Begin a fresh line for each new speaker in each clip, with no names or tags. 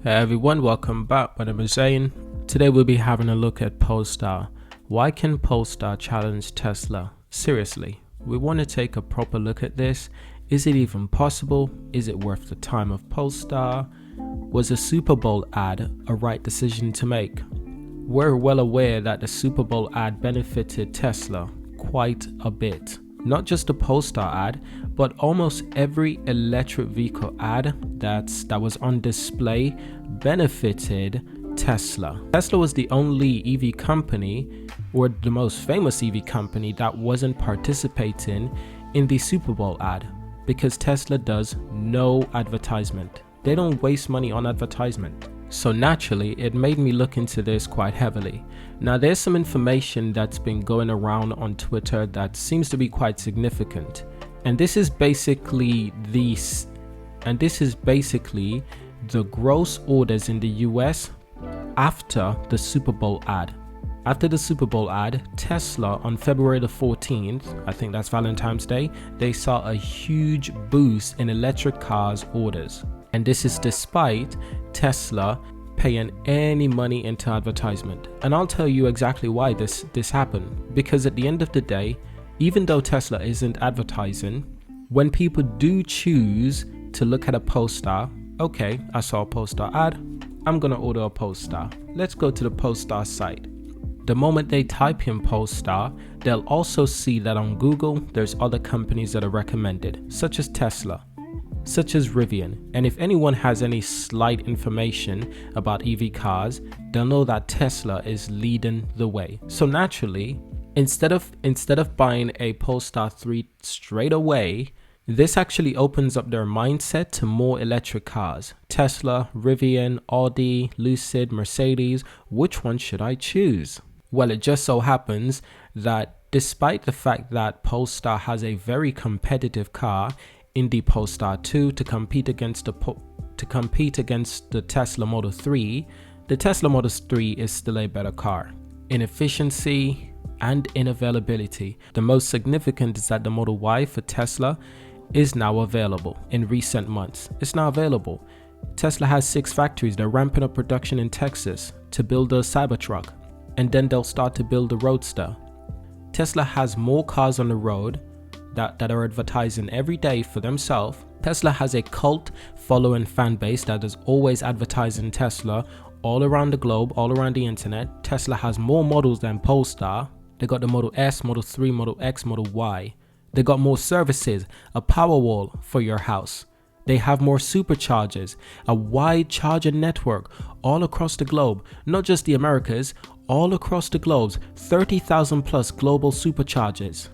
Hey everyone, welcome back. My name is Zane. Today we'll be having a look at Polestar. Why can Polestar challenge Tesla? Seriously, we want to take a proper look at this. Is it even possible? Is it worth the time of Polestar? Was the Super Bowl ad a right decision to make? We're well aware that the Super Bowl ad benefited Tesla quite a bit. Not just the Polestar ad, but almost every electric vehicle ad that was on display benefited Tesla. Tesla was the only EV company, or the most famous EV company, that wasn't participating in the Super Bowl ad because Tesla does no advertisement. They don't waste money on advertisement. So naturally, it made me look into this quite heavily. Now, there's some information that's been going around on Twitter that seems to be quite significant. And this is basically the gross orders in the US after the Super Bowl ad. After the Super Bowl ad, Tesla on February the 14th, I think that's Valentine's Day, they saw a huge boost in electric cars orders. And this is despite Tesla paying any money into advertisement. And I'll tell you exactly why this happened. Because at the end of the day, even though Tesla isn't advertising, when people do choose to look at a Polestar, okay, I saw a Polestar ad, I'm gonna order a Polestar. Let's go to the Polestar site. The moment they type in Polestar, they'll also see that on Google, there's other companies that are recommended, such as Tesla, such as Rivian. And if anyone has any slight information about EV cars, they'll know that Tesla is leading the way. So naturally, instead of buying a Polestar 3 straight away, this actually opens up their mindset to more electric cars. Tesla, Rivian, Audi, Lucid, Mercedes, which one should I choose? Well, it just so happens that despite the fact that Polestar has a very competitive car in the Polestar 2 to compete against the Tesla Model 3, the Tesla Model 3 is still a better car in efficiency and in availability. The most significant is that the Model Y for Tesla is now available in recent months. It's now available. Tesla has 6 factories. They're ramping up production in Texas to build a Cybertruck, and then they'll start to build a Roadster. Tesla has more cars on the road that are advertising every day for themselves. Tesla has a cult following fan base that is always advertising Tesla all around the globe, all around the internet. Tesla has more models than Polestar. They got the Model S, Model 3, Model X, Model Y. They got more services, a Powerwall for your house. They have more superchargers, a wide charger network all across the globe, not just the Americas, all across the globe, 30,000 plus global superchargers.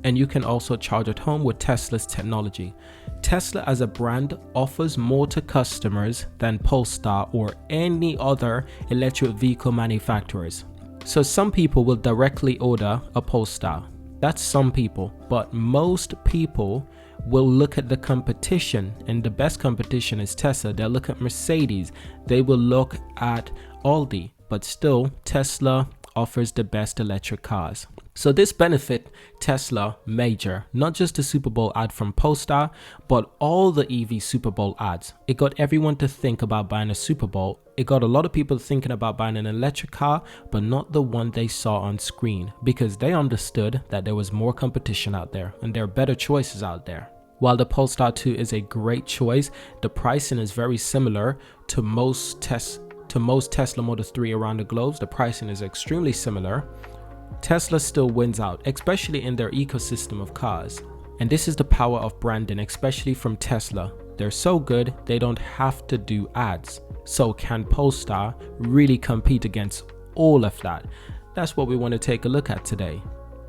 And you can also charge at home with Tesla's technology. Tesla as a brand offers more to customers than Polestar or any other electric vehicle manufacturers. So some people will directly order a Polestar. That's some people, but most people will look at the competition, and the best competition is Tesla. They'll look at Mercedes, they will look at Audi, but still Tesla offers the best electric cars. So this benefit Tesla major, not just the Super Bowl ad from Polestar, but all the EV Super Bowl ads. It got everyone to think about buying a Super Bowl. It got a lot of people thinking about buying an electric car, but not the one they saw on screen, because they understood that there was more competition out there and there are better choices out there. While the Polestar 2 is a great choice, the pricing is very similar to most Tesla Model 3 around the globe. The pricing is extremely similar. Tesla still wins out, especially in their ecosystem of cars. And this is the power of branding, especially from Tesla. They're so good, they don't have to do ads. So can Polestar really compete against all of that? That's what we want to take a look at today.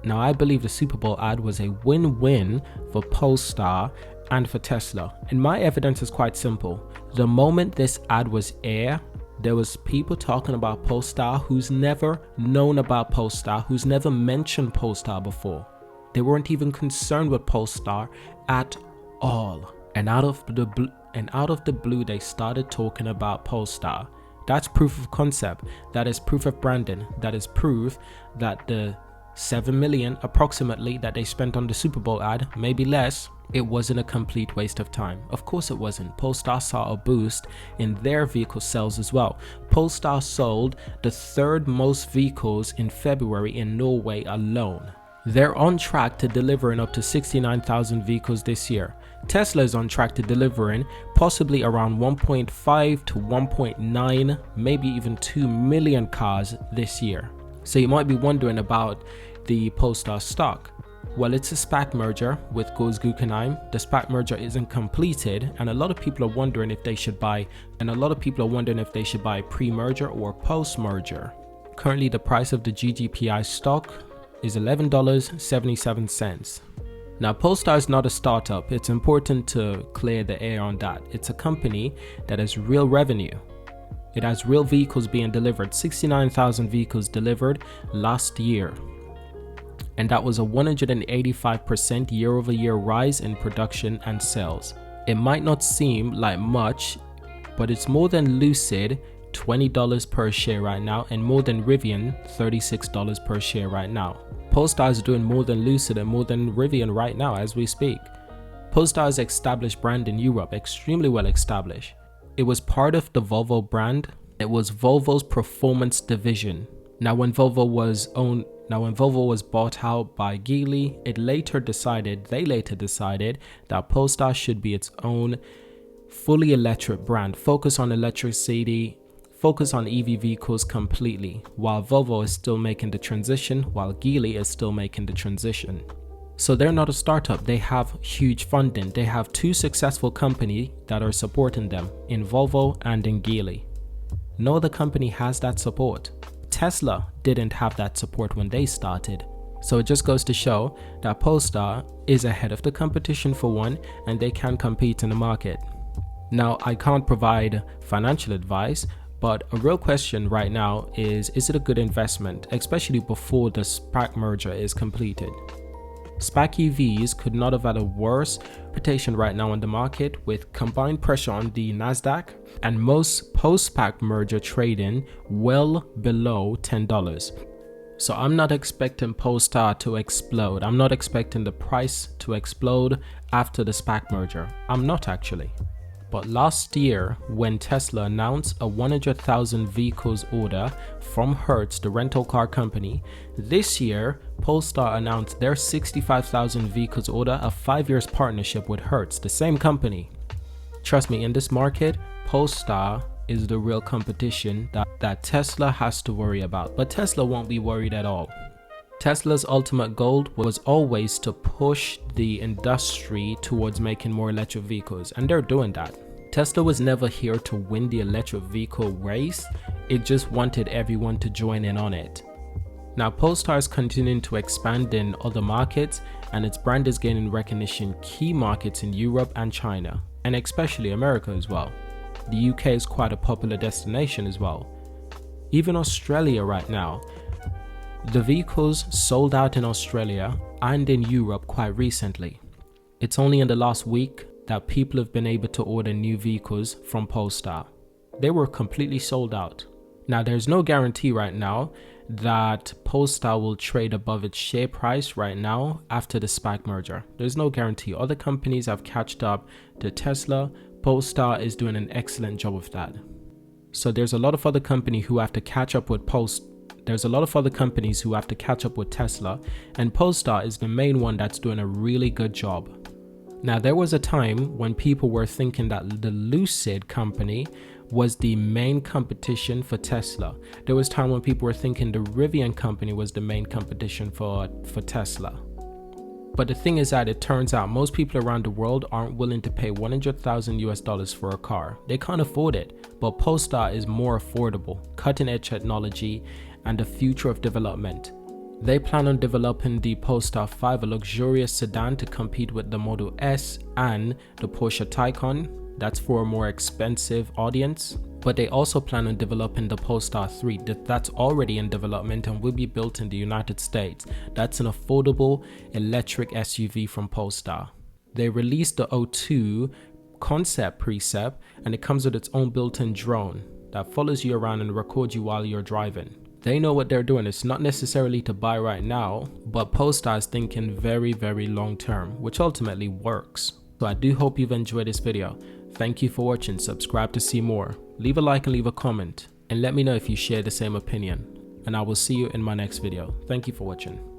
Now, I believe the Super Bowl ad was a win-win for Polestar and for Tesla. And my evidence is quite simple. The moment this ad was aired, there was people talking about Polestar who's never known about Polestar, who's never mentioned Polestar before. They weren't even concerned with Polestar at all. And out of the blue, they started talking about Polestar. That's proof of concept. That is proof of branding. That is proof that the 7 million approximately that they spent on the Super Bowl ad, maybe less. It wasn't a complete waste of time. Of course it wasn't. Polestar saw a boost in their vehicle sales as well. Polestar sold the third most vehicles in February in Norway alone. They're on track to delivering up to 69,000 vehicles this year. Tesla is on track to delivering possibly around 1.5 to 1.9, maybe even 2 million cars this year. So you might be wondering about the Polestar stock. Well, it's a SPAC merger with Gulz Guggenheim. The SPAC merger isn't completed, and a lot of people are wondering if they should buy pre-merger or post-merger. Currently, the price of the GGPI stock is $11.77. Now, Polestar is not a startup. It's important to clear the air on that. It's a company that has real revenue. It has real vehicles being delivered, 69,000 vehicles delivered last year. And that was a 185% year-over-year rise in production and sales. It might not seem like much, but it's more than Lucid, $20 per share right now, and more than Rivian, $36 per share right now. Polestar is doing more than Lucid and more than Rivian right now as we speak. Polestar is an established brand in Europe, extremely well established. It was part of the Volvo brand. It was Volvo's performance division. Now when Volvo was bought out by Geely, they later decided that Polestar should be its own fully electric brand, focus on electricity, focus on EV vehicles completely, while Volvo is still making the transition, while Geely is still making the transition. So they're not a startup, they have huge funding. They have two successful companies that are supporting them, in Volvo and in Geely. No other company has that support. Tesla didn't have that support when they started. So it just goes to show that Polestar is ahead of the competition for one, and they can compete in the market. Now, I can't provide financial advice, but a real question right now is it a good investment, especially before the SPAC merger is completed? SPAC EVs could not have had a worse reputation right now on the market, with combined pressure on the Nasdaq and most post-SPAC merger trading well below $10. So I'm not expecting Polestar to explode. I'm not expecting the price to explode after the SPAC merger. I'm not actually. But last year, when Tesla announced a 100,000 vehicles order from Hertz, the rental car company, this year, Polestar announced their 65,000 vehicles order, a 5-year partnership with Hertz, the same company. Trust me, in this market, Polestar is the real competition that Tesla has to worry about. But Tesla won't be worried at all. Tesla's ultimate goal was always to push the industry towards making more electric vehicles, and they're doing that. Tesla was never here to win the electric vehicle race, it just wanted everyone to join in on it. Now, Polestar is continuing to expand in other markets, and its brand is gaining recognition in key markets in Europe and China, and especially America as well. The UK is quite a popular destination as well. Even Australia right now. The vehicles sold out in Australia and in Europe quite recently. It's only in the last week that people have been able to order new vehicles from Polestar. They were completely sold out. Now, there's no guarantee right now that Polestar will trade above its share price right now after the SPAC merger. There's no guarantee. Other companies have catched up to Tesla. Polestar is doing an excellent job of that. So there's a lot of other companies who have to catch up with Tesla, and Polestar is the main one that's doing a really good job. Now, there was a time when people were thinking that the Lucid company was the main competition for Tesla. There was a time when people were thinking the Rivian company was the main competition for Tesla. But the thing is that it turns out most people around the world aren't willing to pay $100,000 for a car. They can't afford it, but Polestar is more affordable, cutting edge technology, and the future of development. They plan on developing the Polestar 5, a luxurious sedan to compete with the Model S and the Porsche Taycan. That's for a more expensive audience. But they also plan on developing the Polestar 3 that's already in development and will be built in the United States. That's an affordable electric SUV from Polestar. They released the O2 concept precept, and it comes with its own built-in drone that follows you around and records you while you're driving. They know what they're doing. It's not necessarily to buy right now, but Polestar is thinking very, very long term, which ultimately works. So I do hope you've enjoyed this video. Thank you for watching. Subscribe to see more. Leave a like and leave a comment, and let me know if you share the same opinion. And I will see you in my next video. Thank you for watching.